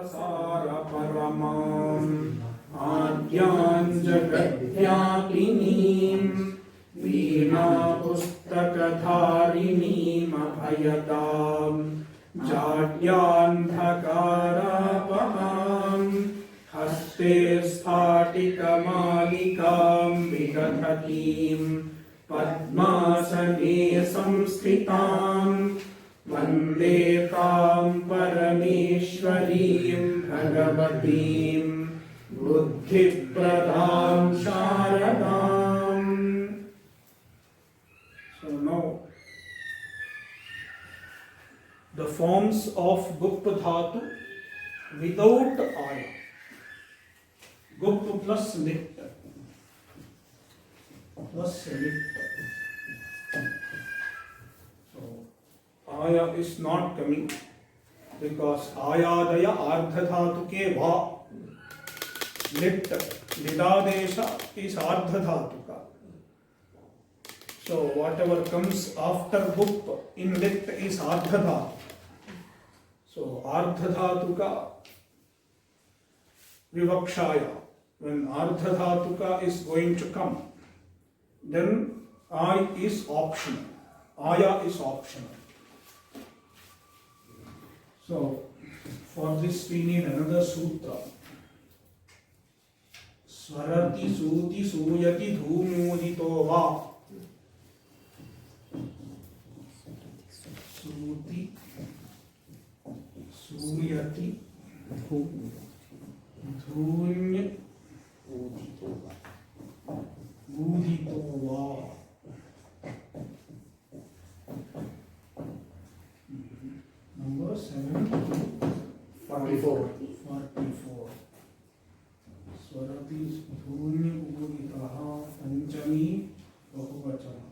सारपरमाम् आद्यां जगद्व्यापिनीं वीणापुस्तकधारिणीमभयदां जाड्यान्धकारापहां हस्ते स्फाटिकमालिकां विदधतीं पद्मासने संस्थितां वन्दे तां परमेश्वरीं भगवतीं बुद्धिप्रदां शारदाम्. So now the forms of Gup Dhatu without Aya. Gup plus Lit plus Lit. So Aya is not coming because Ayadaya Ardha Dhatu ke Va. Lit Lidadesha is Ardha Dhatuka. So whatever comes after Gup in Lit is Ardha Dhatu. So Ardha Dhatuka Vivakshaya. When Ardha Dhatuka is going to come, then I is optional. Aya is optional. So for this we need another sutra. Swarati Suti Suyati Dhumudito Va. Suti Suyati Dhunya Udito Va. Number 44. 44. Swarati Dhunya Uditaha Panchami Bahuvachana.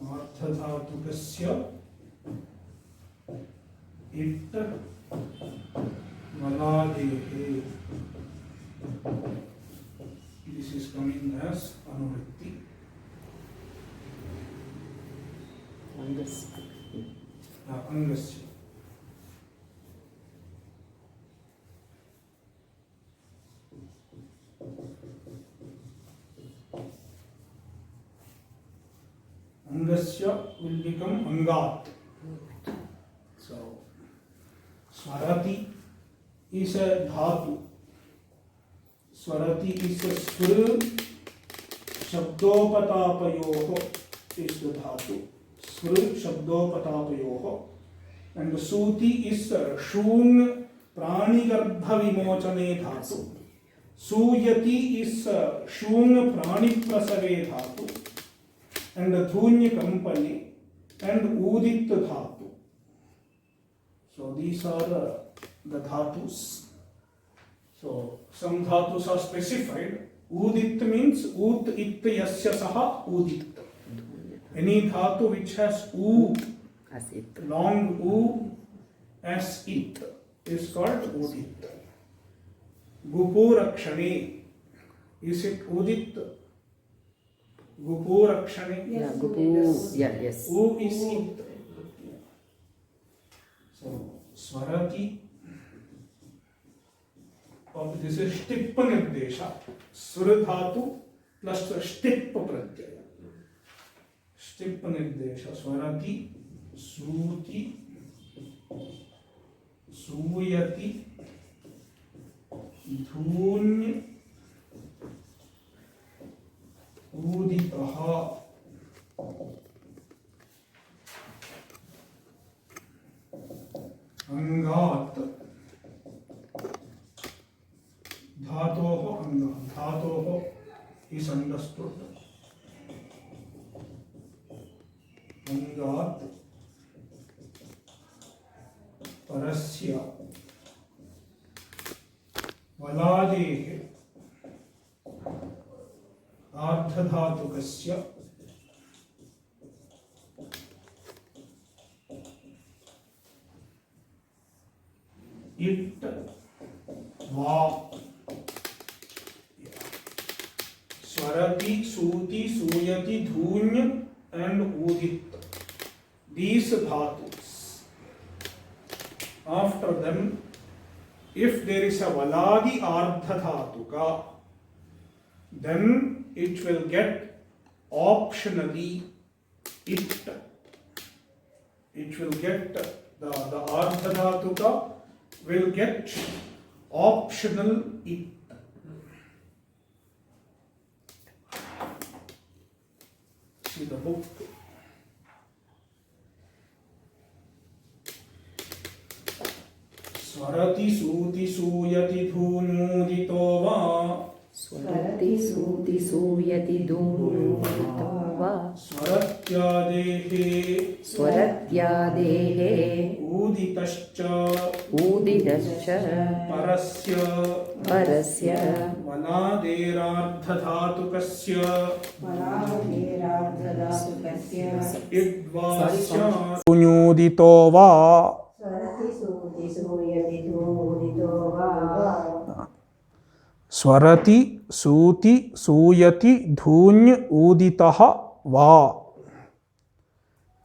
Ardhadhatukasya it valadehe. This is coming as anuvritti. Angasya. Angasya will become Angat. So, Swarati is a dhatu. Swarati is a Swr Shabdopatapayoho is the dhatu. Swr Shabdopatapayoho. And the Suti is Shung Pranigarbha Vimochane dhatu. Suyati is Shung Praniprasave dhatu. And the Dhunya company and Udit dhatu. So these are the dhatus. So some dhatus are specified. Udit means Ut it yasya saha Udit. Any dhatu which has U, as it. long U as it is called Udit. Gupurakshane. Is it Udit? Gupurakshane. Yeah, Gupu. Yeah, yes. U is it. So Swarati. This is Shtippa Nirdesha. Swra dhatu plus Shtippa pratyaya. Shtippa Nirdesha. Swarati, Suti, Suyati, Dhunya, Uditaha. Angat. Dhatoho anga. Dhatoho is understood. Angat parasya valadehe ardhadhatukasya it, va. Swarati, Suti, Suyati, Dhuny and Udit. These dhatus. After them, if there is a Valadi Ardha Dhatuka, then it will get optionally it. It will get the Ardha Dhatuka will get optional it. See the book. Swarati, Suti, Suyati, Dhunyudito va. Swarati Suti Suyati Dhunyudito va. Swaratyadehe. Swaratyadehe. Uditascha. Uditascha. Parasya. Parasya. Vanaderardhadhatukasya. Idvasya. Dhunyudito va. Swarati, Suti, Suyati, Dhuny, Uditaha, Va.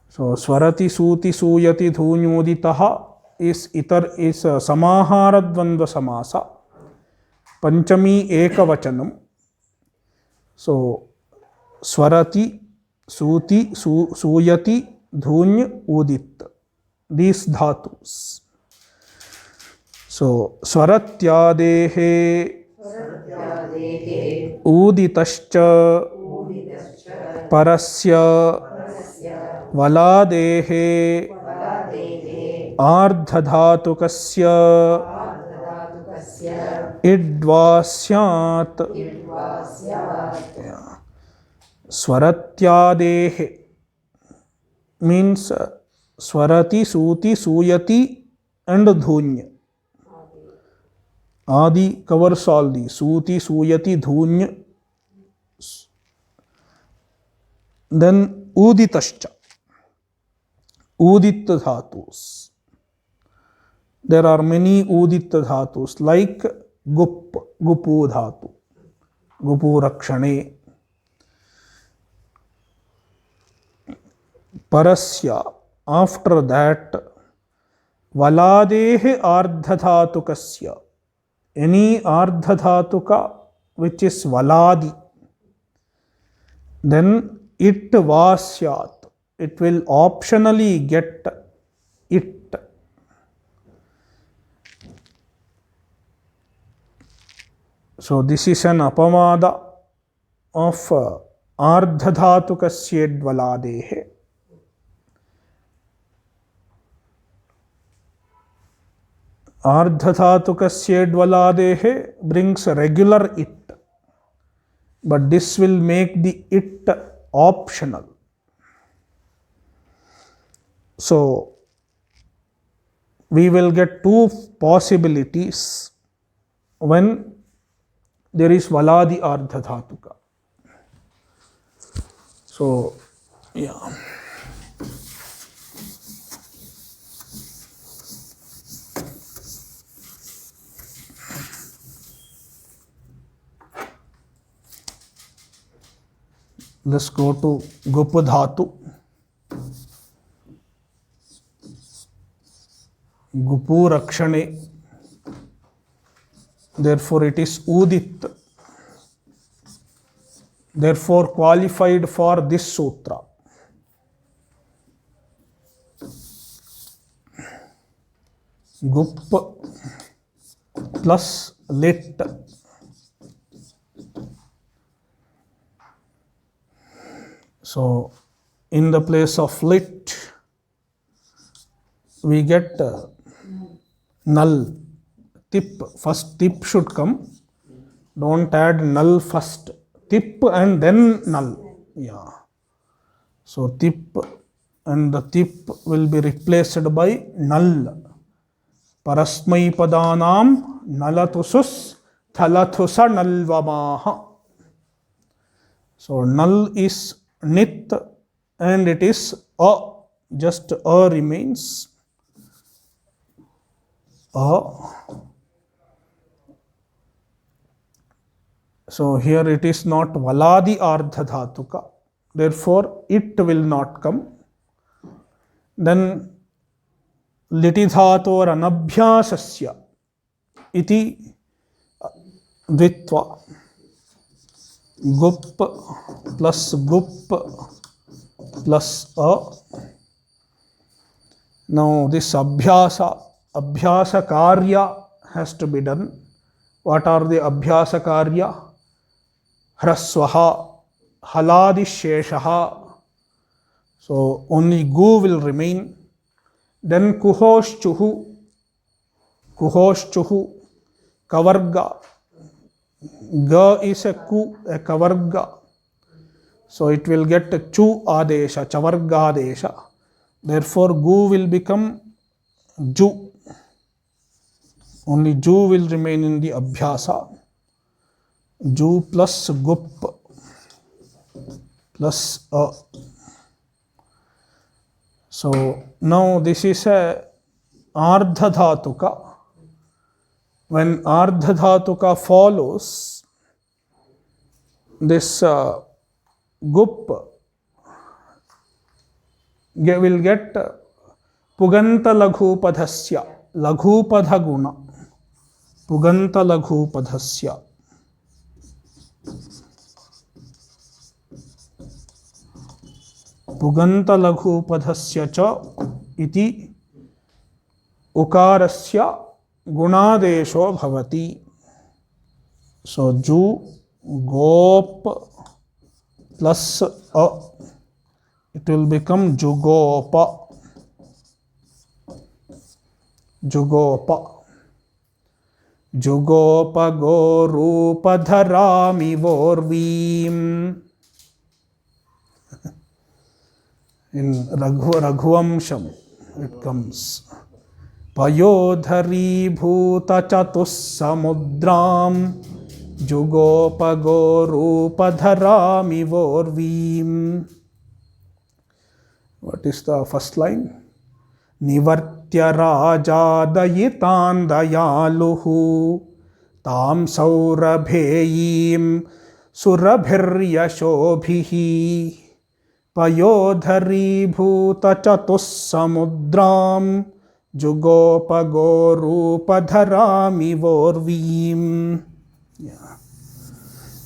So, Swarati, Suti, Suyati, Dhuny, Uditaha is Samahara Dvandva Samasa. Panchami Ekavachanam. So, Swarati, Suti, Suyati, Dhuny, Udit. These dhatus. So, Swaratyadehe. Uditascha. Parasya. Valadehe. Ardhadhatukasya. Idvasyat. Swaratyadehe means Swarati, Suti, Suyati and Dhunya. Adi covers all these. Suti, Suyati, Dhunya. Then Uditascha. Udit dhatus. There are many Udit dhatus like Gup, Gupu dhatu, Gupu Rakshane. Parasya. After that, Valadehe Ardhadhatukasya. Any Ardhadhatuka which is Valadi, then it vasyat. It will optionally get it. So this is an apamada of Ardhadhatukasya Valadehe. Ardhadhatukasya Valadehe brings regular it, but this will make the it optional. So, we will get two possibilities when there is Valadi Ardhadhatuka. So, yeah. Let's go to Gupadhatu. Gupu Rakshane. Therefore, it is Udit. Therefore, qualified for this sutra. Gup plus lit. So, in the place of lit, we get null. Tip. First tip should come. Don't add null first. Tip and then null. Yeah. So, tip and the tip will be replaced by null. Parasmai padanam nalatusus thalathusa nalvamaha. So, null is nit and it is a, just a remains. So here it is not valadi ardha dhatuka, therefore it will not come. Then liti dhator anabhyasasya iti dvitva, gup plus gup plus a. Now this abhyasa karya has to be done. What are the abhyasa karya? Hraswaha, haladi sheshaha. So only gu will remain. Then kuhoshchuhu, kavarga. Ga is a ku, a kavarga. So it will get a chu adesha, chavarga adesha. Therefore gu will become ju. Only ju will remain in the abhyasa. Ju plus gup plus a. So now this is a ardha dhatuka. When ardha dhatuka follows, this gup will get puganta laghupadhasya, laghupadha guna, puganta laghupadhasya. Puganta laghupadhasya cha iti ukarasya gunadesho bhavati. So ju gop plus a, it will become jugopa. Jugopa. Jugopa go rupa dharami vorvim. In Raghuvamsham it comes. Payodhari bhuta chatus samudram jugopa rupa dharami vorvim. What is the first line? Nivartya rajadayitan dayaluhu tam saurabheyim surabhiryashobhihi payodhari bhuta chatus samudram jugopa rupa dharami vorvim. Yeah.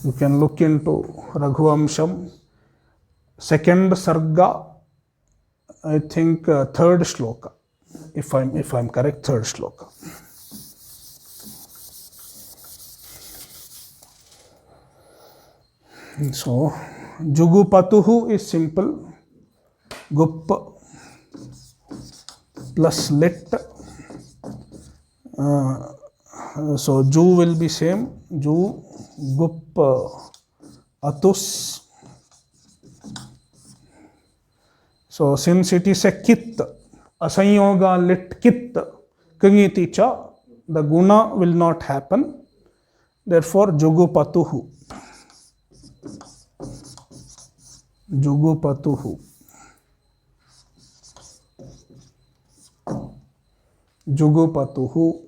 You can look into Raghuvamsham, second sarga, I think third shloka, if I'm correct, third shloka. So jugupatuhu is simple, gup plus lit. So ju will be same, ju gup atus. So since it is a kit, asanyoga lit kit, kangiti cha, the guna will not happen. Therefore jugupatuhu. Jugupatuhu. Jugupatuhu.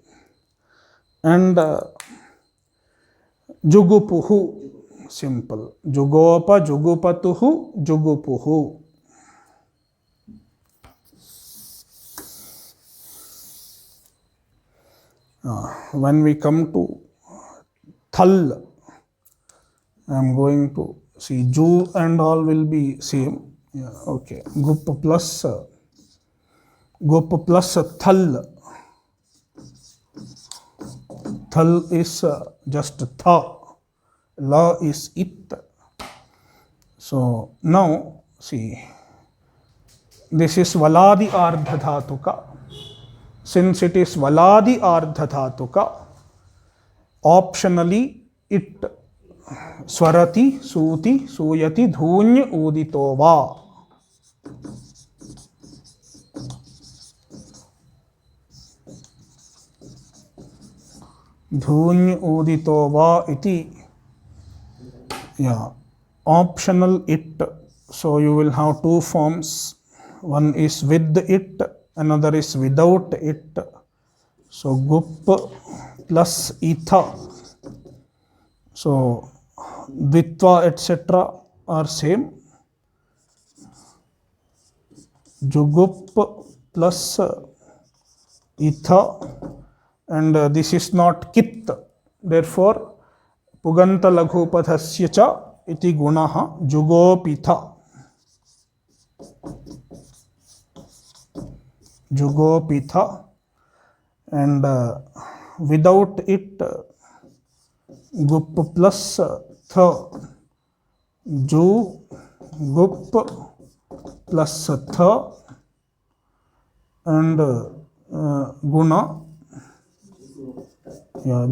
And jugupuhu, simple. Jugopa, jugupatuhu, jugupuhu. When we come to thal, I am going to see ju and all will be same. Yeah, okay. Gup plus thal. Thal is just tha. La is it. So now see, this is valadi ardha dhatuka. Since it is valadi ardha dhatuka, optionally it swarati, suti, suyati, dhunya, udito va. Dhunya, udito va iti. Yeah, optional it. So you will have two forms. One is with it, another is without it. So gup plus itha. So dvitva etc. are same. Jugup plus itha, and this is not kit. Therefore puganta laghupadhasya cha iti gunaha jugopitha. Jugopitha, and without it gup plus tha, ju gup plus tha, and guna, yeah,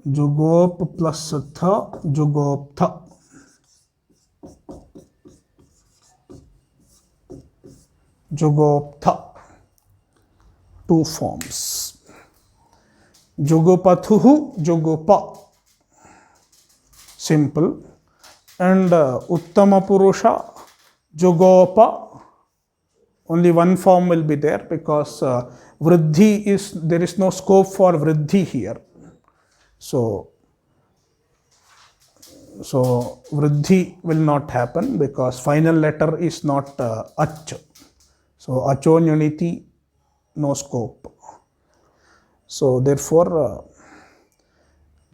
jugop plus tha, jugoptha. Jugoptha, two forms. Jugopathuhu, jugopa, simple, and uttama purusha, jugopa, only one form will be there because vriddhi is, there is no scope for vriddhi here. So vriddhi will not happen because final letter is not ach. So achonyoniti, no scope. So therefore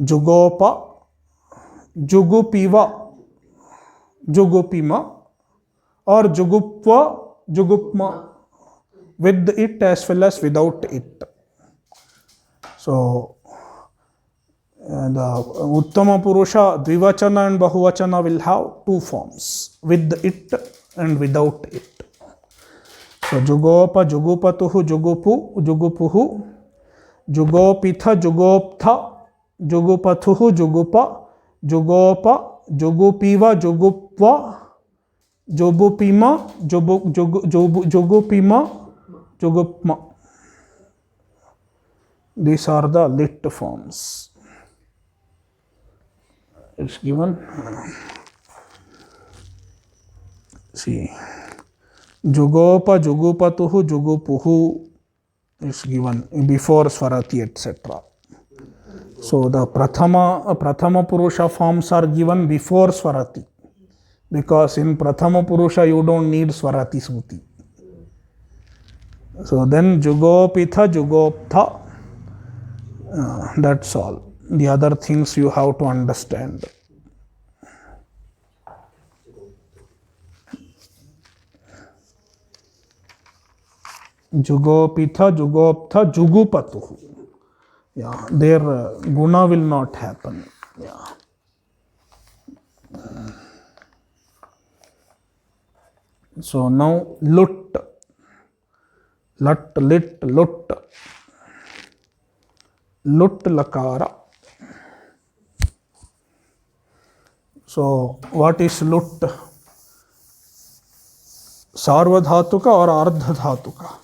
jugopa, jugupiva, jugupima, or jugupva, jugupma, with it as well as without it. So the uttama purusha dvivachana and bahuvachana will have two forms, with it and without it. So jugopa, jugupatuhu, jugupu, jugupuhu, jugopitha, jugoptha, jugupathuhu, jugupa, jugopa, jugupiva, jugupva, jobupima, jogupima, jogupma. These are the lit forms. It's given. See, jugopa, jugupatuhu, jugupuhu is given before swarati, etc. So the prathama purusha forms are given before swarati, because in prathama purusha you don't need swarati smriti. So then jugopitha, jugoptha, that's all. The other things you have to understand. Jugopitha, jugoptha, jugupatuhu. Yeah, their guna will not happen. Yeah. So now lut, lut, lit, lut, lut lakara. So what is lut? Sarvadhatuka or ardhadhatuka?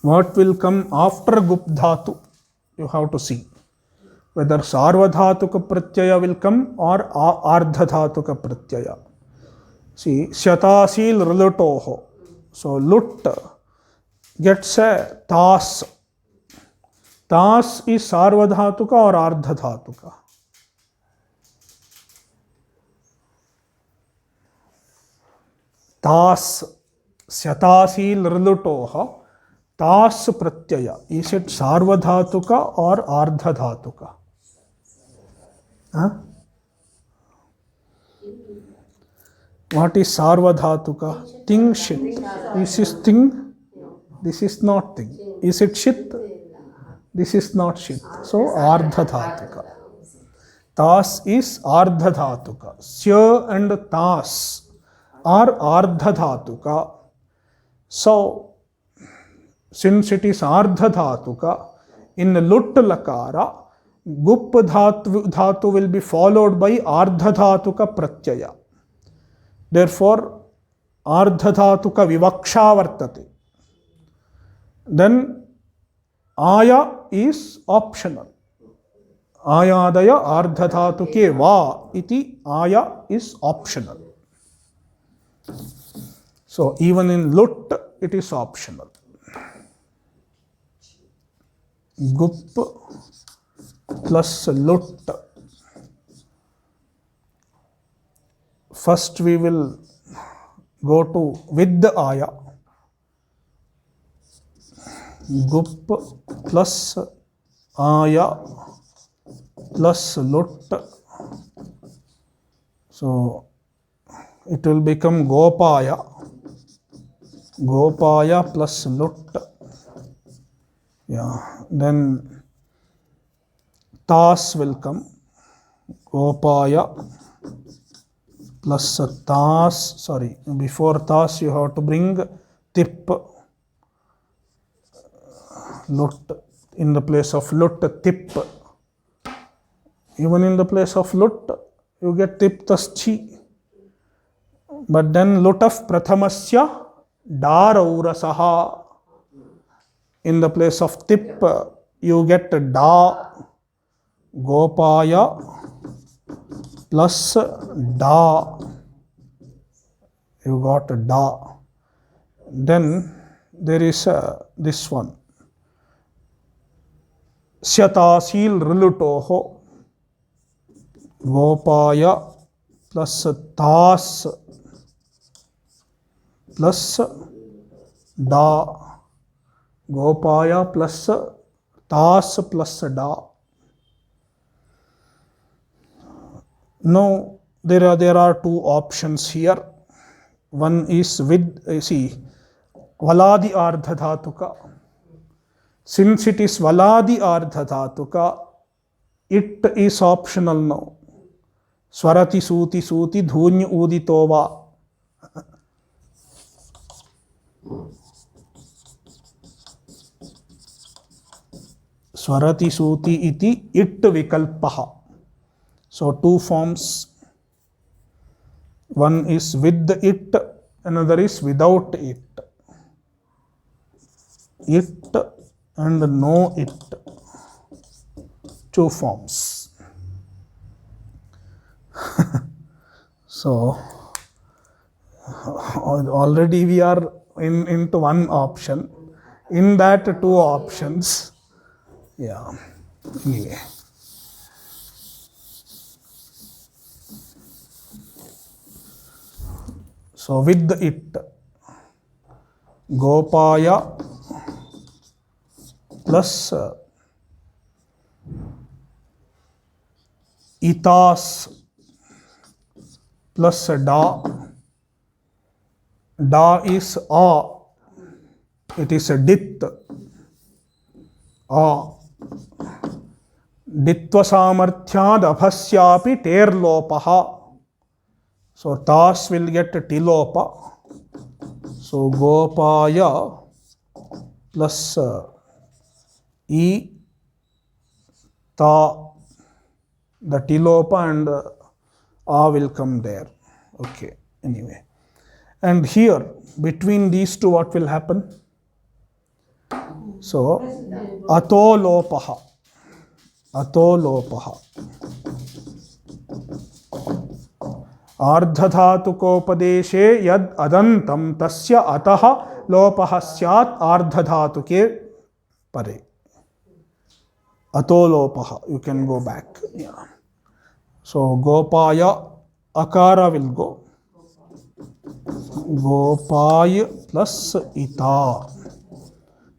What will come after gup dhatu? You have to see whether sarvadhatuka pratyaya will come or ardhadhatuka pratyaya. See, shatasil rulutoho. So lut gets a tas. Tas is sarvadhatuka or ardhadhatuka? Tas, shatasil rulutoho. Tas pratyaya, is it sarvadhatuka or ardhadhatuka? Huh? What is sarvadhatuka? Ting, shit. Is this thing? This is not thing. Is it shit? This is not shit. So ardhadhatuka. Tas is ardhadhatuka. Sya and tas are ardhadhatuka. So since it is ardhadhatuka, in lut lakara, gup dhatu will be followed by ardhadhatuka pratyaya. Therefore, ardhadhatuka vivaksha vartate. Then aya is optional. Ayadaya ardhadhatuke va iti aya is optional. So even in lut, it is optional. Gup plus lut. First we will go to with the aya. Gup plus aya plus lut. So it will become gopaya. Gopaya plus lut. Yeah. Then tas will come. Gopaya plus tas. Sorry, before tas you have to bring tip. Lut. In the place of lut, tip. Even in the place of lut, you get tip taschi. But then lut of prathamasya daraurasaha. In the place of tip, you get da. Gopaya plus da. You got da. Then there is this one. Syatasil rilutoho. Gopaya plus tas plus da. Gopaya plus tas plus da. Now there are two options here. One is with, see, valadi ardha dhatuka. Since it is valadi ardha dhatuka, it is optional now. Swarati suti suti dhuny uditova. Swarati suti iti it vikalpaha. So two forms. One is with it, another is without it. It and no it. Two forms. So already we are into one option. In that two options. Yeah. Anyway. So with it, Gopaya plus itas plus da. Da is a. It is a dit. A. Ditva samarthyad abhasyapi terlopaha. So tas will get tilopa. So Gopaya plus e ta. The tilopa and a will come there. Okay, anyway. And here, between these two, what will happen? So, atolopaha. Atolopaha. Ardhadhatukopadeshe yad adantam tasya ataha lopaha syat ardhadhatuke pare. Atolopaha. You can go back. Yeah. So, Gopaya, akara will go. Gopay plus ita.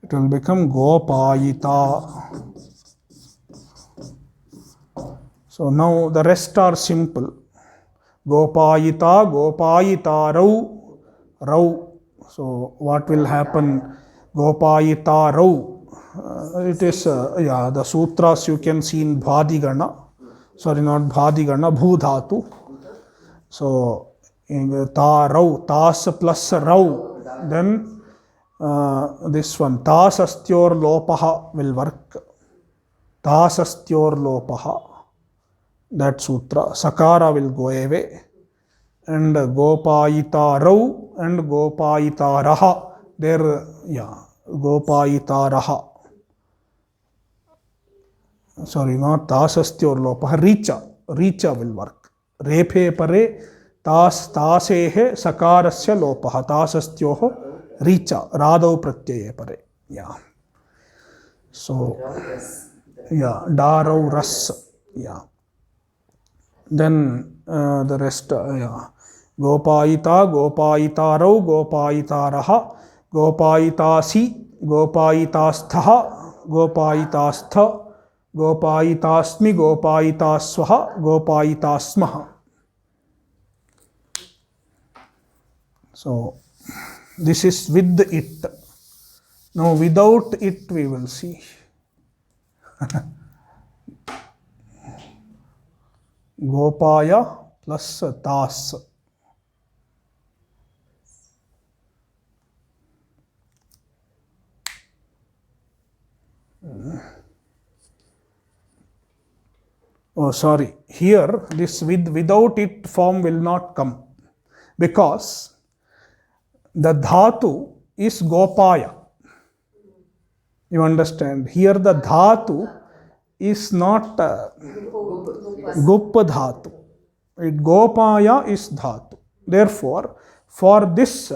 It will become Gopayita. So now the rest are simple. Gopayita, Gopayita rau, rau. So what will happen? Gopayita rau. It is, the sutras you can see in Bhadigana. Sorry, not Bhadigana, Bhudhatu. So ta rau, tas plus rau. Then this one, tasastyor lopaha will work. Tasastyor lopaha. That sutra. Sakara will go away. And Gopayita rau and Gopayita raha. There, Gopayita raha. Sorry, not tasastyor lopaha. Richa. Richa will work. Rephe pare tas tasehe sakarasya lopaha. Tasastyoho Richa, Radau Pratyaya Pare. Yeah. So, yeah, Darau Ras. Yeah. Then the rest, yeah. Gopayita, Gopayitarau, Gopayitaraha, Gopayitasi, Gopayitastha, Gopayitastha, Gopayitasmi, Gopayitaswaha, Gopayitasmaha. So, this is with it. Now, without it, we will see. Gopaya plus tas. Oh, sorry. Here, this without it form will not come because the dhatu is Gopaya. You understand? Here, the dhatu is not Gupa dhatu. Gopaya is dhatu. Therefore, for this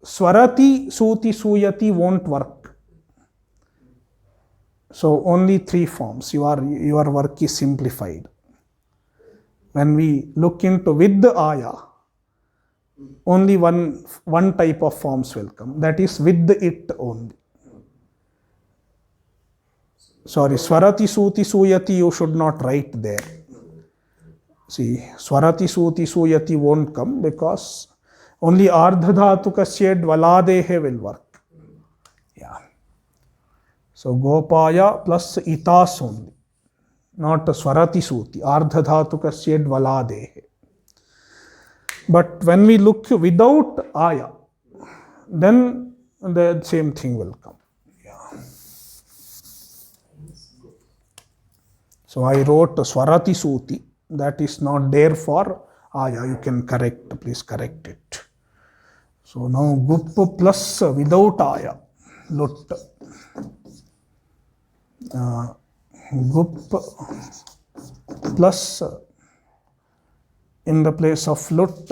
Swarati, Suti, Suyati won't work. So only three forms. Your work is simplified. When we look into with the aya, only one type of forms will come. That is with it only. Sorry, Swarati, Suti, Suyati you should not write there. See, Swarati, Suti, Suyati won't come because only Ardhadhatukasya Dvaladehe will work. Yeah. So, Gopaya plus Itas only, not Swarati, Suti, Ardhadhatukasya Dvaladehe. But when we look without Aya, then the same thing will come. So I wrote Swarati Suti, that is not there for Aya. You can correct, please correct it. So now Gup plus without Aya, Lut. Gup plus in the place of Lut,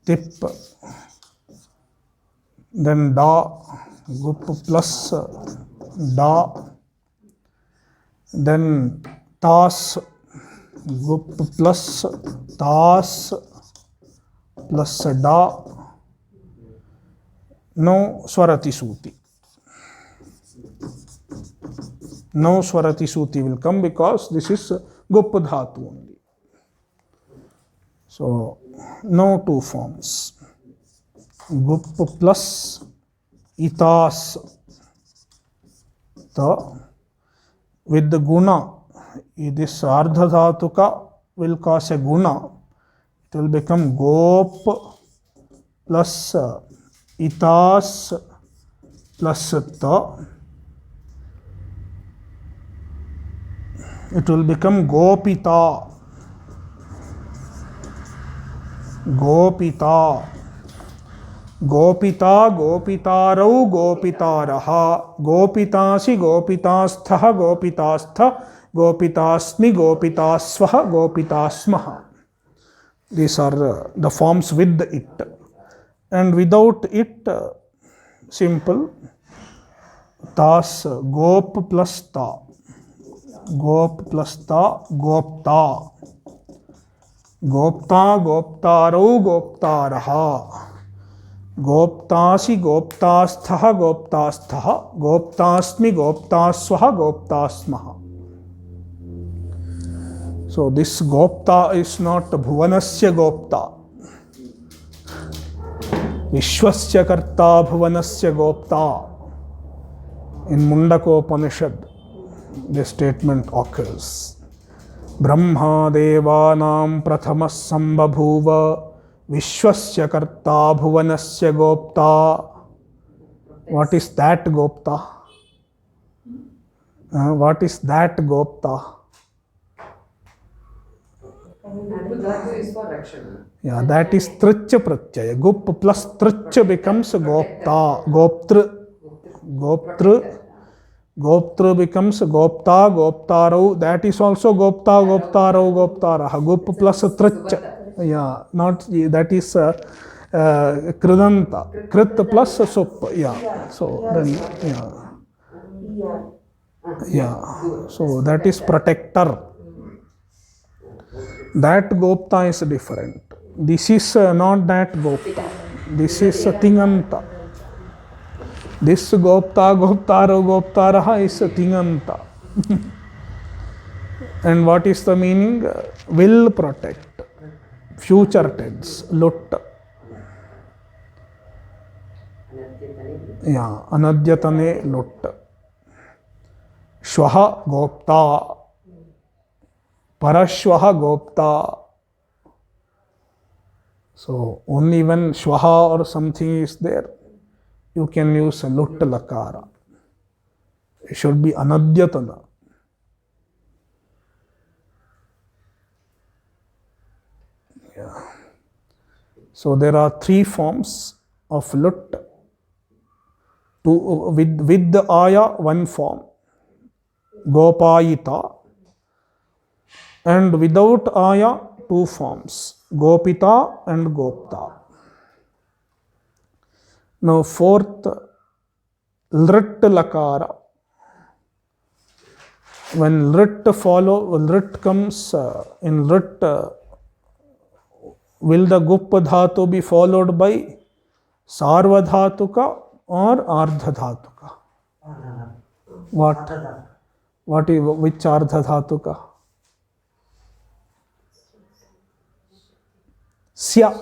Tip. Then Da, Gup plus Da. Then Tas, Gup plus Tas plus Da. No Swarati Suti. No Swarati Suti will come because this is Gup Dhatu only. So, no two forms. Gup plus Itas. The with the guna, this ardhadhatuka will cause a guna. It will become Gop plus Itas plus Ta. It will become Gopita. Gopita. Gopita, Gopitarau, Gopitaraha, Gopitasi, Gopitastha, Gopitastha, Gopitasmi, Gopitaswaha, Gopitasmaha. These are the forms with it. And without it, simple. Tas, Gop plus Ta. Gop plus Ta, Gopta. Gopta, Goptarau, Goptaraha. Goptasi, Goptastha, Goptastha, Goptasmi, Goptaswaha, Goptasmaha. So this Gopta is not Bhuvanasya Gopta. Vishwasya Karta Bhuvanasya Gopta. In Mundakopanishad, this statement occurs. Brahma Devanam Prathamas Sambhabhuva Vishwasya Karta Bhuvanasya Gopta. What is that Gopta? What is that Gopta? Yeah, that is Tricha Pratyaya. Gup plus Tricha becomes Gopta. Goptr. Goptr. Goptr becomes Gopta, Goptarau. That is also Gopta, Goptarau, Goptaraha. Gup plus Tricha. Yeah, not that is Kridanta. Krit plus sup. Yeah. So then, yeah. So that is protector. That Gopta is different. This is not that Gopta. This is Tinganta. This Goptara is Tinganta. And what is the meaning? Will protect. Future tense. Lut. Yeah. Anadyatane lut. Shwaha Gopta. Parashwaha Gopta. So only when Shwaha or something is there, you can use a lut lakara. It should be Anadyatana. Yeah. So there are three forms of lut. With the aya, one form. Gopayita. And without aya, two forms. Gopita and Gopta. Now fourth, lrit lakara. When lrit comes in lrit, will the gup dhatu be followed by sarvadhatuka or ardhadhatuka? Which ardhadhatuka? Sya.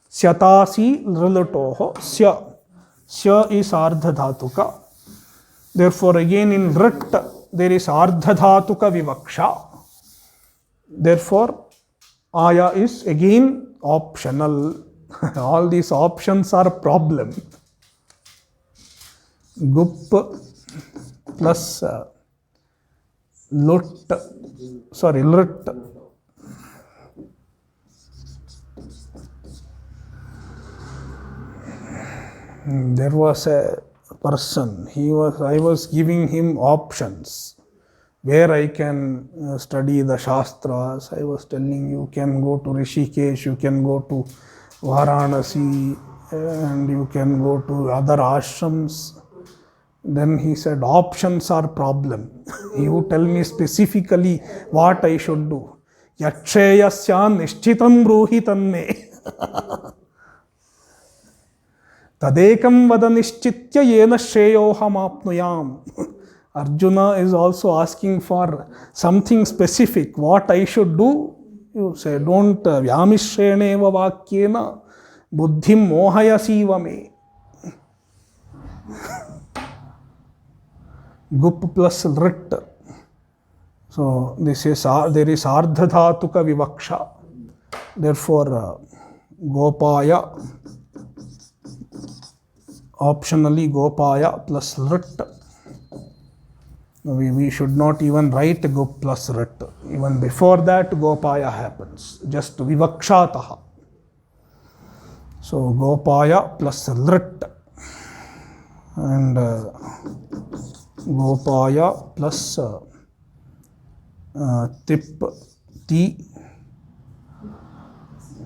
Syatasi lrilatoho. Sya is ardhadhatuka. Therefore, again in rit there is ardhadhatuka vivaksha. Therefore, aya is again optional. All these options are problem. Gup plus lit. There was a person, I was giving him options where I can study the Shastras. I was telling you can go to Rishikesh, you can go to Varanasi, and you can go to other ashrams. Then he said, options are problem. You tell me specifically what I should do. Yakshayasya nishchitam bruhi tanne. Tadekam vada nishchitya yena shreyoham apnuyam. Arjuna is also asking for something specific. What I should do? You say, don't vyamishreneva vakyena buddhim mohayasiva me. Gup plus rit. So this is there is ardhadhatuka vivaksha. Therefore, Gopaya, optionally Gopaya plus rit. We should not even write Gup plus rit. Even before that, Gopaya happens. Just vivakshataha. So Gopaya plus rit. And Gopaya plus tip ti.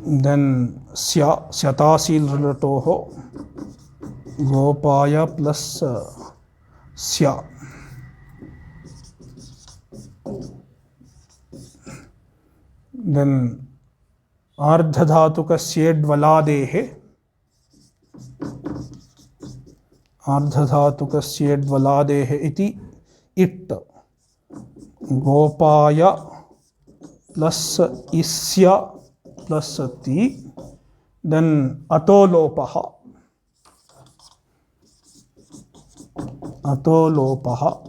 Then syatasi lrilatoho. Gopaya plus sya. Then ardhadhatuka syedvaladehe. Ardhadhatuka syedvaladehe iti it. Gopaya plus isya plus ti. Then atolopaha. Atolopaha.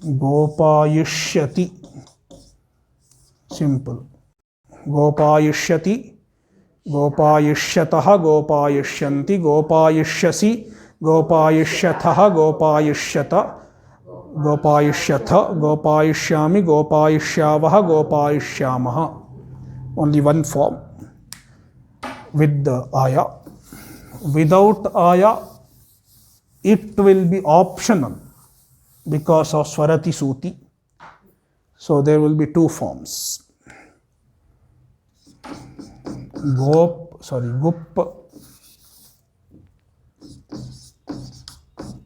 Gopayishyati. Simple. Gopayishyati. Gopayishyataha. Gopayishyanti. Gopayishyasi. Gopayishyathaha. Gopayishyata. Gopayishyatha. Gopayishyami. Gopayishyavaha. Gopayishyamaha. Only one form with the aya. Without aya, it will be optional because of Swarati Suti. So there will be two forms. Gup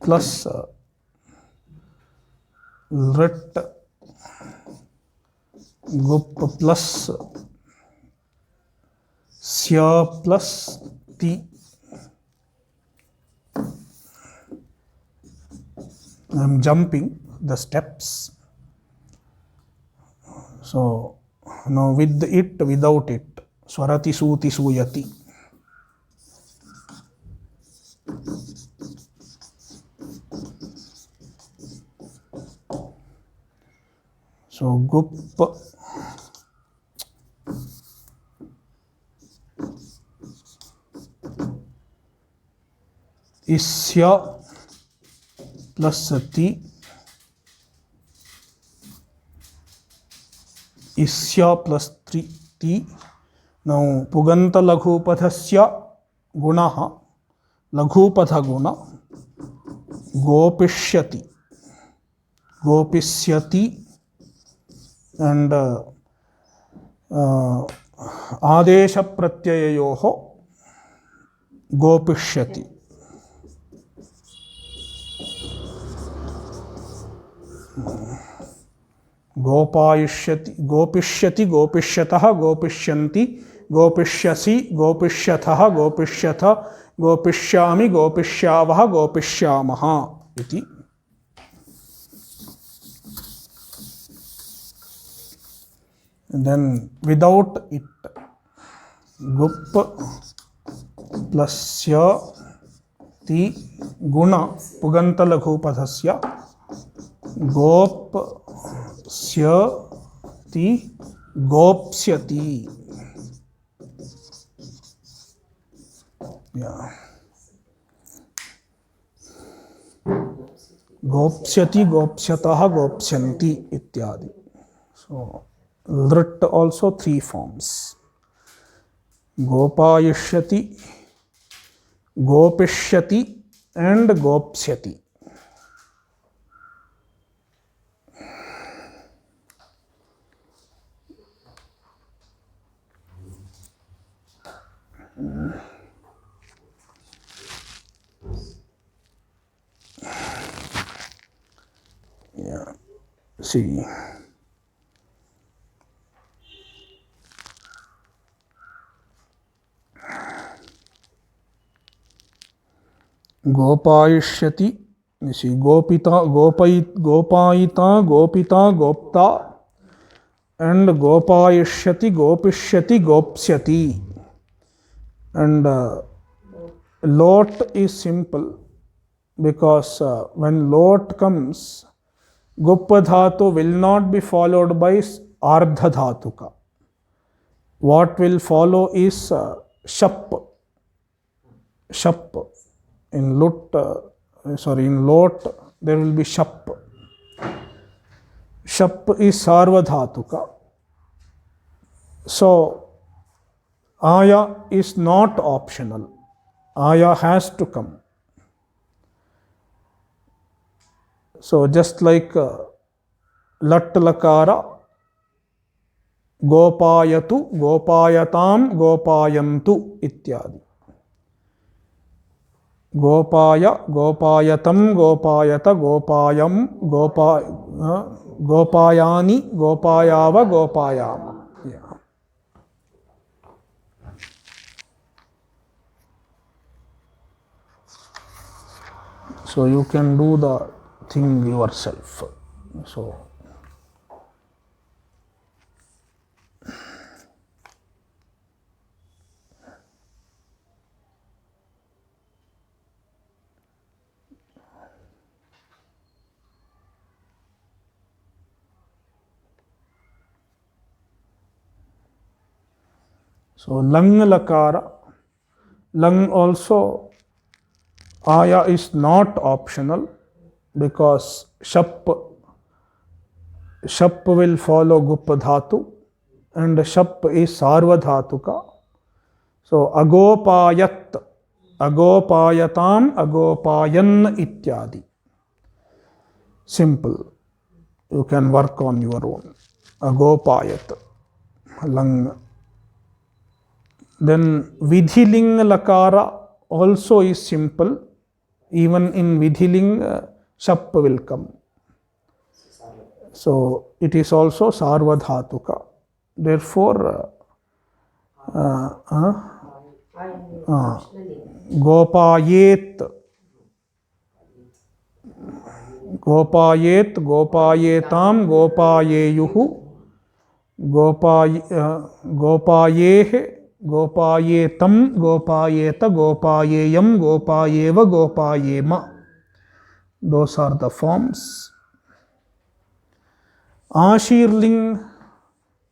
plus lit, gup plus sya plus ti. I am jumping the steps. So now with it, without it. Swarati suti suyati. So gup isya plus ti, isya plus ti. Now puganta laghupadhasya gunaha, laghupadha guna, gopishyati, gopisyati, and adesha pratyayoho gopishyati. गोपायिष्यति, गोपिष्यति, गोपिष्यतः, गोपिष्यन्ति, गोपिष्यसि, गोपिष्यथः, गोपिष्यथ, गोपिष्यामि, गोपिष्यावः, गोपिष्यामः इति. And then without it, gup plus sya ti guna puganta laghupadhasya gop syati gopsyati. Yeah. Gopsyati, gopsyatah, gopsyanti ityadi. So lrit also three forms. Gopayishyati, gopishyati, and gopsyati. Yeah, see. Gopayishyati, you see, gopita, gopayita, gopita, gopta, and gopayishyati, gopishyati, gopsyati. And lot is simple because when lot comes, gupa dhatu will not be followed by ardha dhatuka. What will follow is shap. Shap. In lut, in lot, there will be shap. Shap is sarvadhatuka. So aya is not optional. Aya has to come. So just like lat lakara, gopayatu, gopayatam, gopayantu ityadi. Gopaya, gopayatam, gopayata, gopayam, gopayani, gopayava, gopayama. Yeah. So you can do the thing yourself. So lang lakara, lang also aya is not optional because shap will follow gupa dhatu and shap is sarva dhatuka. So agopayat, agopayatam, agopayan ityadi. Simple. you can work on your own. Agopayat, lang. Then Vidhiling Lakara also is simple. Even in Vidhiling, Shap will come. So it is also Sarvadhatuka. Therefore, Gopayet, Gopayet, Gopayetam, Gopayeyuhu, Gopayehe, Gopayetam, Gopayeta, Gopayeyam, Gopayeva, Gopayema. Those are the forms. Ashirling,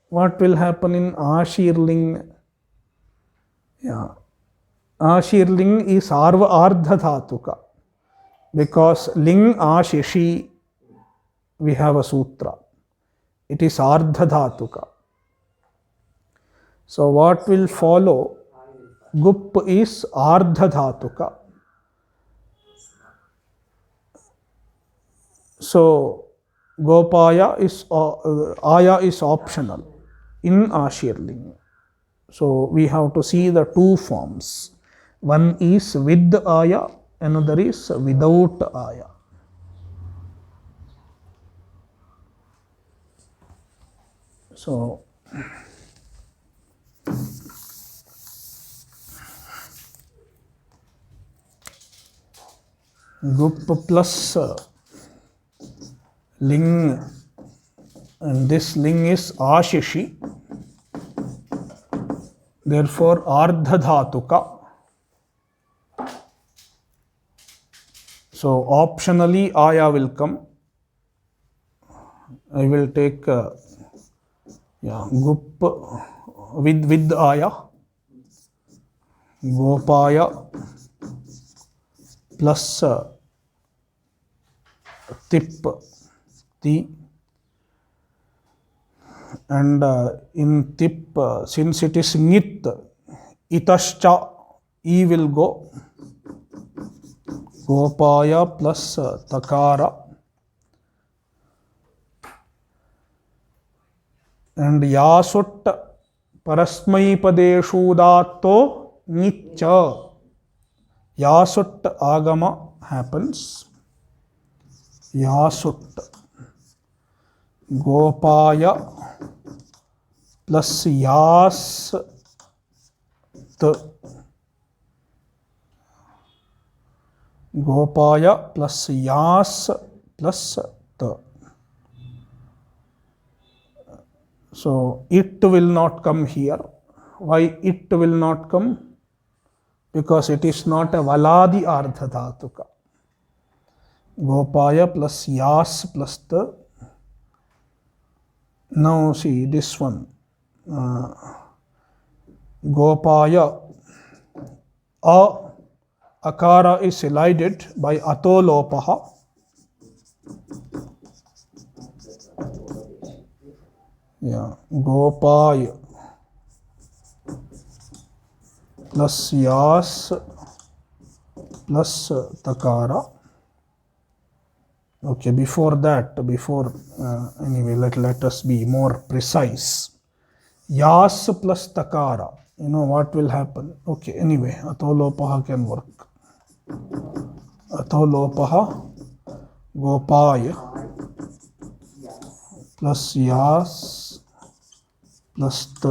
what will happen in Ashirling? Yeah. Ashirling is Ardhadhatuka. Because Ling Ashishi, we have a sutra. It is Ardhadhatuka. So what will follow? Gup is Ardhadhatuka. So Gopaya is Aya is optional in Ashirling. So we have to see the two forms. One is with Aya, another is without Aya. So Gup plus Ling, and this Ling is Ashishi. Therefore, Ardhadhatuka. So, optionally, Aya will come. I will take Gup with Aya. Gopaya plus Tip. And in Tip, since it is Nit, Itascha, E will go. Gopaya plus Takara. And Yasut Parasmai Padeshu Dato Nicha. Yasut Agama happens. Yasut Gopaya plus Yas T. Gopaya plus Yas plus T. So it will not come here. Why it will not come? Because it is not a Valadi Ardhadhatuka. Gopaya plus Yas plus T. Now see this one. Gopaya, Akara is elided by Atolopaha. Yeah, Gopaya plus Yas plus Takara. Okay, before that, anyway, let us be more precise. Yas plus Takara, you know what will happen? Okay, anyway, Atolopaha can work. Atolopaha, Gopaya plus Yas plus T.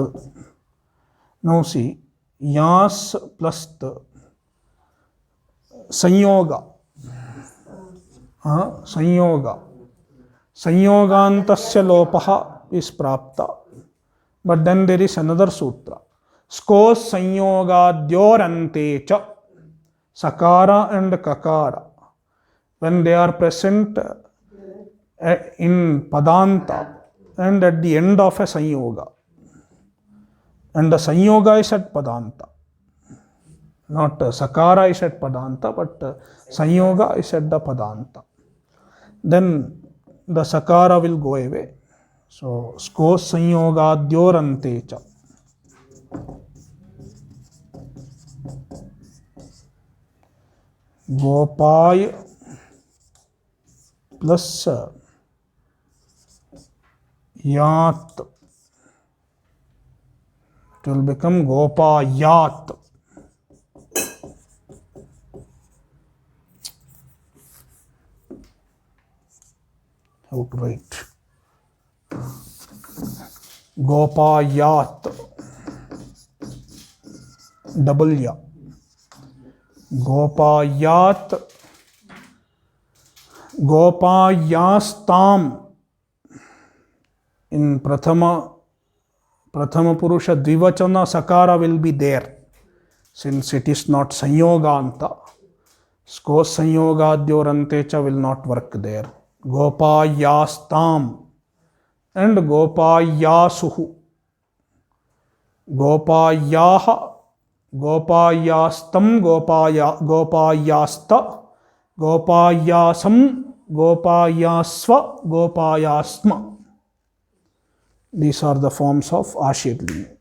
Now see, Yas plus T. Sanyoga. Sanyoga. Sanyogantasya lopaha is prapta. But then there is another sutra. Skos sanyogadyorante cha. Sakara and Kakara. When they are present in Padanta and at the end of a sanyoga. And the sanyoga is at Padanta. Not Sakara is at Padanta, but sanyoga is at the Padanta. Then the Sakara will go away. So, Skos sanyogadyorante cha. Gopay plus Yat. It will become Gopayat. How to write? Gopayat. Double ya. Gopayat. Gopayastam. In Prathama Purusha Dvivachana Sakara will be there, since it is not Sanyoganta. Sko Sanyogadyorante will not work there. Gopayastam and Gopayasuhu. Gopayaha, Gopayastam, Gopayasta, Gopayasam, Gopayasva, Gopayasma. These are the forms of Ashirling.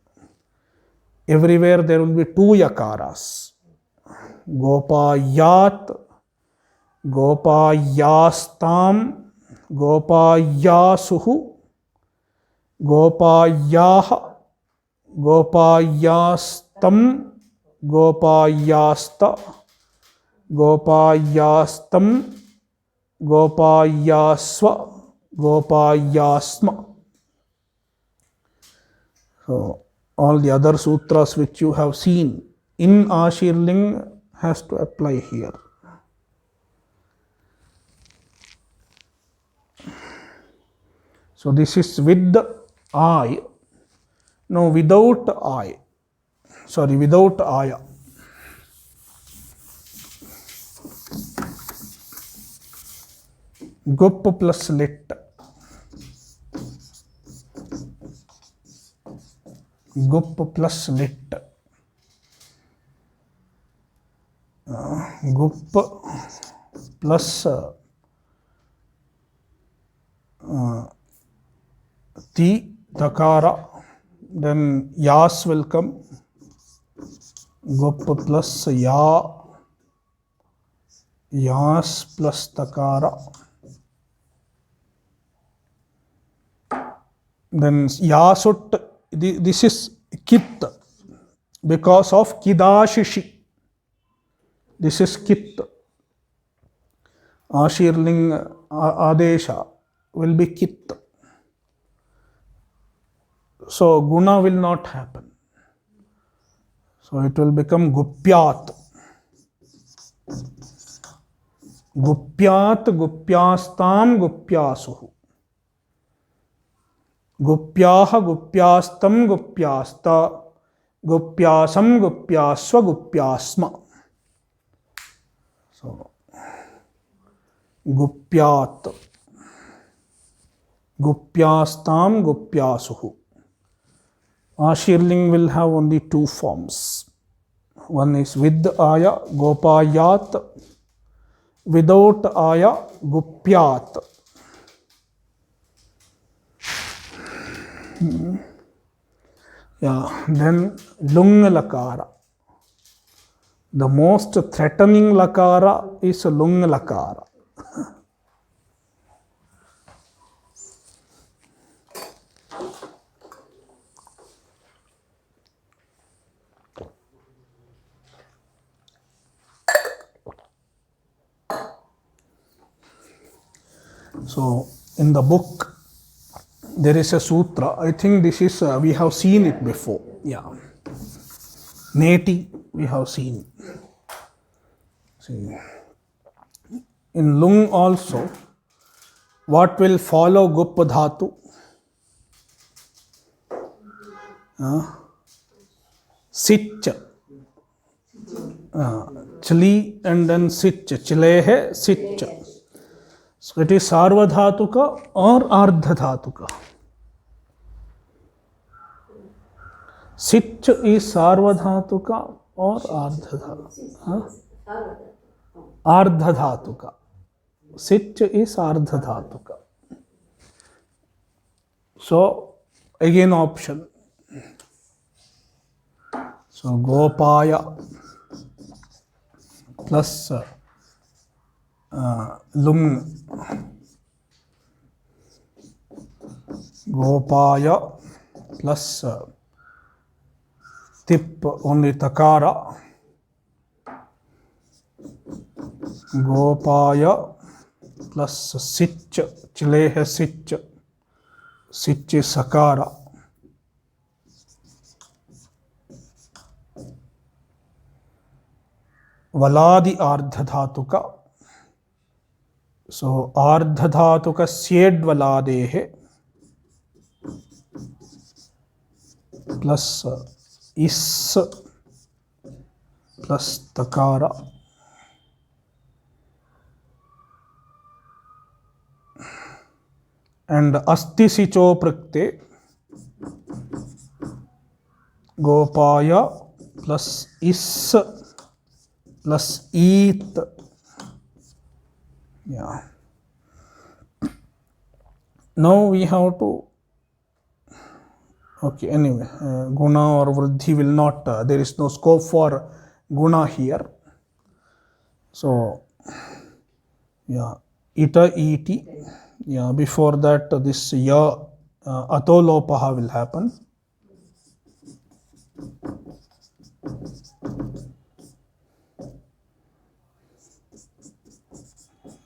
Everywhere there will be two yakaras. Gopayat, Gopayastam, Gopayasuhu, Gopayaha, Gopayastam, Gopayasta, Gopayastam, Gopayasva, Gopayasma. So, all the other sutras which you have seen in Ashirling has to apply here. So, this is with I. No, without I. Sorry, without Aya. Gup plus lit. Gup plus lit. Gup plus ti takara. Then yas will come. Gup plus ya. Yas plus takara. Then yasut. This is kit because of kidashishi. This is kit. Ashirling adesha will be kit. So guna will not happen. So it will become gupyat. Gupyat, gupyastam, gupyasuhu. Gupyaha, gupyastam, gupyasta, gupyasam, gupyasva, gupyasma. So, gupyat, gupyastam, gupyasuhu. Ashirling will have only two forms. One is with Aya, Gopayat. Without Aya, Gupyat. Yeah, then Lung Lakara. The most threatening Lakara is Lung Lakara. So, in the book, there is a sutra. I think this is, we have seen it before. Yeah. Neti, we have seen. See. In Lung also, what will follow Gup Dhatu? Sich. Chli and then sich. Chilehe, sich. So it is Sarvadhatuka or Ardhadhatuka. Sich is Sarvadhatuka or Ardhadhatuka. Ardhadhatuka. Sich is Ardhadhatuka. So again option. So Gopaya plus Lung. Gopaya plus tip only takara. Gopaya plus sich, chile hai sich, sich is sakara. Valadi ardhadhatuka. So ardhadhatuka syed valadehe plus is plus takara. And asti sicho prakte Gopaya plus is plus eat. Yeah. Now we have to, okay, anyway, guna or vruddhi will not, there is no scope for guna here. So, yeah, ita iti. Yeah, before that, this ya atolopaha will happen.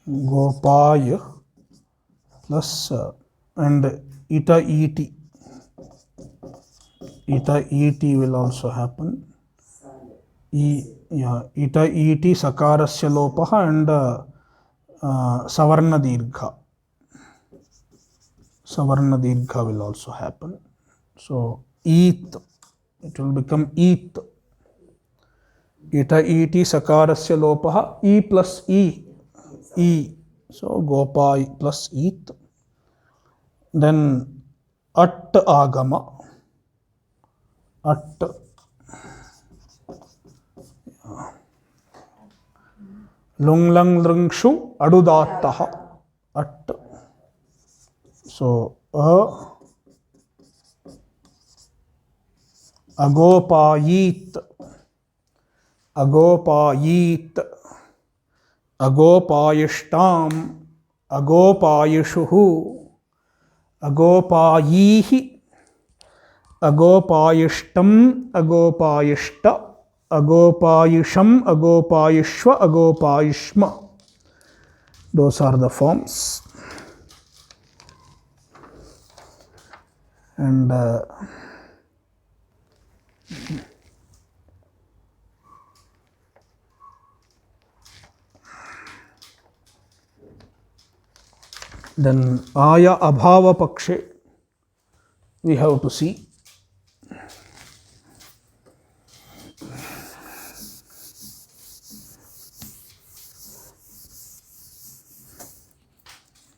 Gopaya plus and ita iti. Ita iti will also happen. Yeah, ita iti sakarasya lopaha and savarna dirgha. Savarna dirgha will also happen. So eat, it will become eat. Ita iti sakarasya lopaha, e plus e. E. So Gopai plus eat. Then at agama. At. Lung lang lungshu adudattaha. At. So agopayit. Agopayit. Agopayishtam. Agopayishuhu. Agopayihi. Agopayishtam. Agopayishta. Agopayisham. Agopayishva. Agopayishma. Those are the forms. And then aya abhava pakshe we have to see.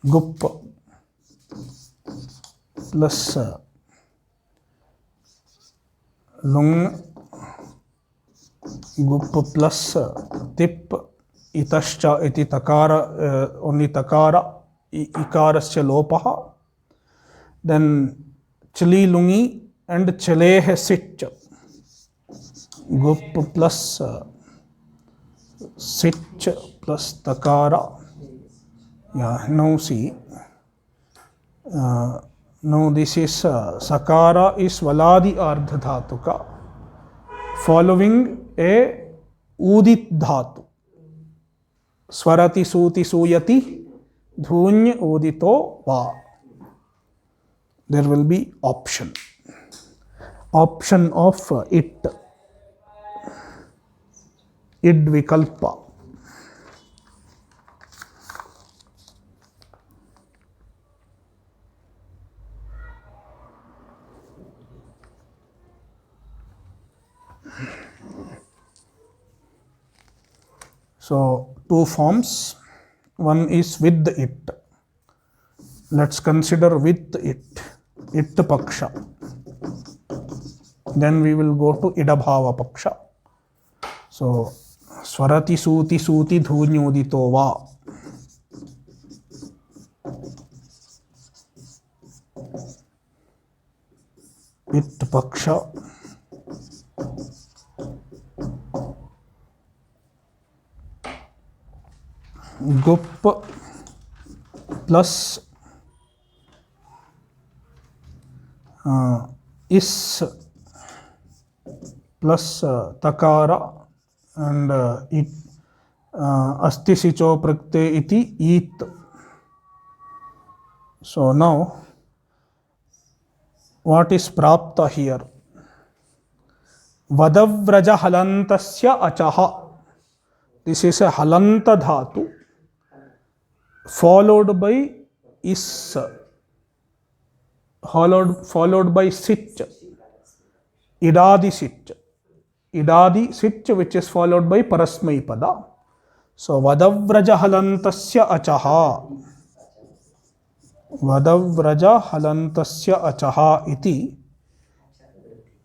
Gup plus lung, gup plus tip, itascha iti takara, only takara, ikarasya lopaha. Then chali lungi and chalehe sit. Gup plus sit plus takara. Yeah, now see. Now this is sakara is valadi ardhadhatuka following a udit dhatu. Swarati suti suyati dhuny udito va. There will be option. Option of it. Id vikalpa. So two forms. One is with it. Let's consider with it. It paksha. Then we will go to idabhava paksha. So swarati suti suti dhunyodito va. It paksha. Gup plus is plus takara and it asti sicho prakte iti it. So now what is prapta here? Vadavraja halantasya achaha. This is a halanta dhatu followed by is, followed by sich, idadi sich, which is followed by parasmai pada. So vadavraja halantasya achaha, vadavraja halantasya achaha iti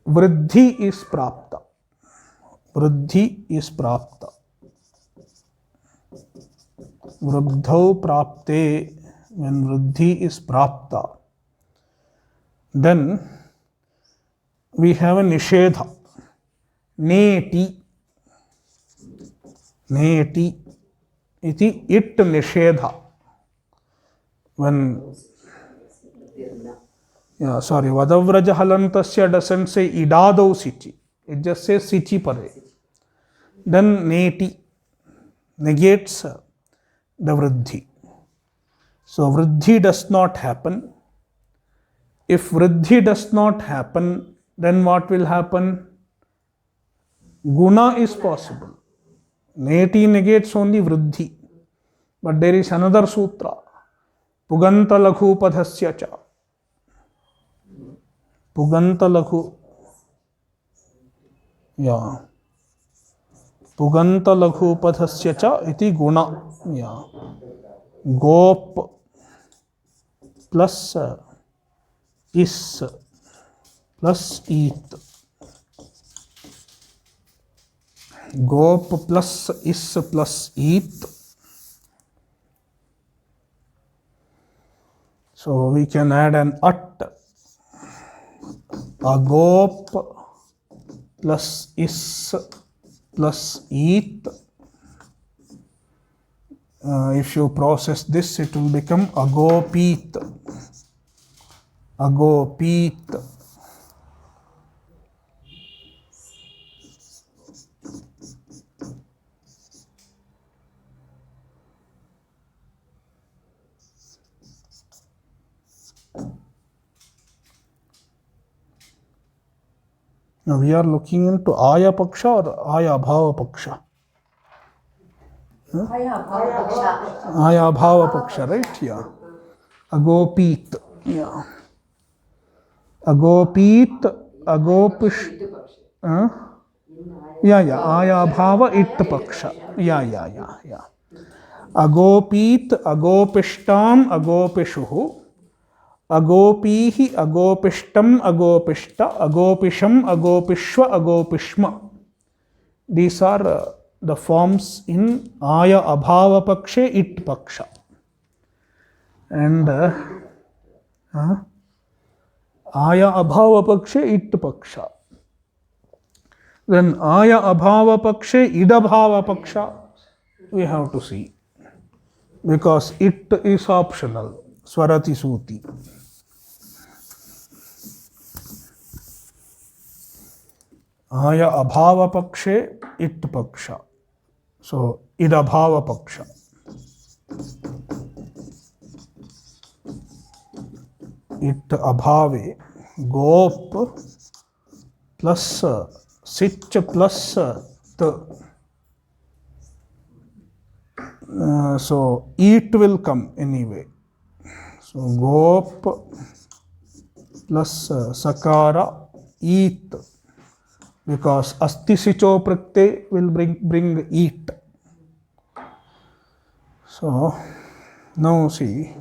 vriddhi is prapta. Vriddhi is prapta. Vruddhau prapte, when vriddhi is prapta, then we have a nishedha. Neti. Neti iti it nishedha. When Vadavraja halantasya doesn't say idadau sichi. It just says sichi pare. Then neti negates the vriddhi. So vriddhi does not happen. If vriddhi does not happen, then what will happen? Guna is possible. Neti negates only vriddhi. But there is another sutra. Puganta laghu padhasya cha. Puganta laghu. Yeah. Puganta laghu padhasya cha iti guna. Yeah. Gop plus is plus eat. Gop plus is plus eat. So we can add an at. Agop plus is plus eat. If you process this, it will become agopit. Agopit. Now we are looking into Aya Paksha or Aya Bhava Paksha? Aya Bhava Paksha, right? Yeah. Agopit. Yeah. Agopit, agopish. Yeah. Aya Bhava it Paksha. Yeah. Agopit, agopishtam, agopishuhu. Agopihi, agopishtam, agopishta, agopisham, agopishva, agopishma. These are the forms in Aya Abhava Pakshe it Paksha. And Aya Abhava Pakshe it Paksha. Then Aya Abhava Pakshe Idabhava Paksha we have to see. Because it is optional. Swarati Suti. Aya Abhava Pakshe it Paksha. So Idabhava Paksha. It Abhave Gop plus Sich plus T. So it will come anyway. So Gop plus Sakara eat. Because asti sicho prakte will bring eat. So now see,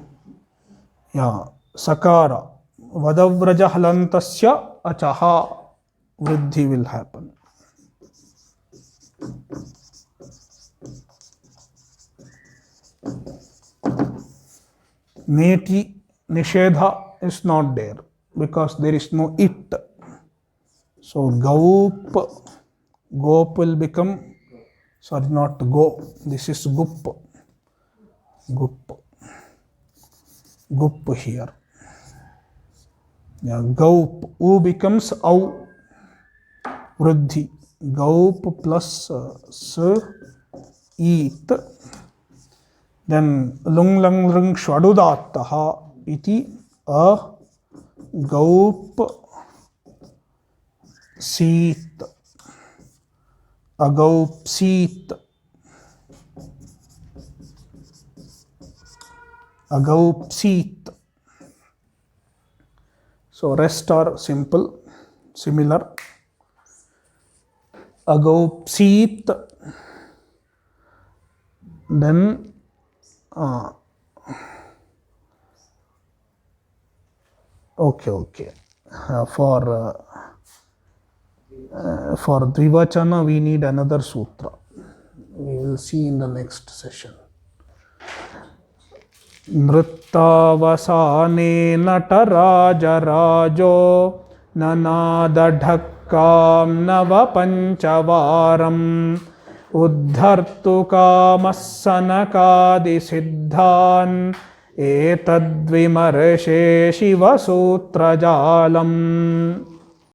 yeah, sakara vadavraja halantasya achaha vriddhi will happen. Neti nishedha is not there because there is no it. So gaup will become, sorry, not go, this is gup here. Yeah, gaup, u becomes au, vruddhi. Gaup plus s, eat. Then lung lang ring shvadudattaha iti a gaup seet. A gaup seet. A gaup seet. So rest are simple, similar. A gaup seet. Then okay. For Dvivachana we need another sutra. We will see in the next session. Nrittavasane natarajo nanadadhakkam navapanchavaram uddhartu kamassanakadi siddhan etadvimarshe shiva sutrajalam.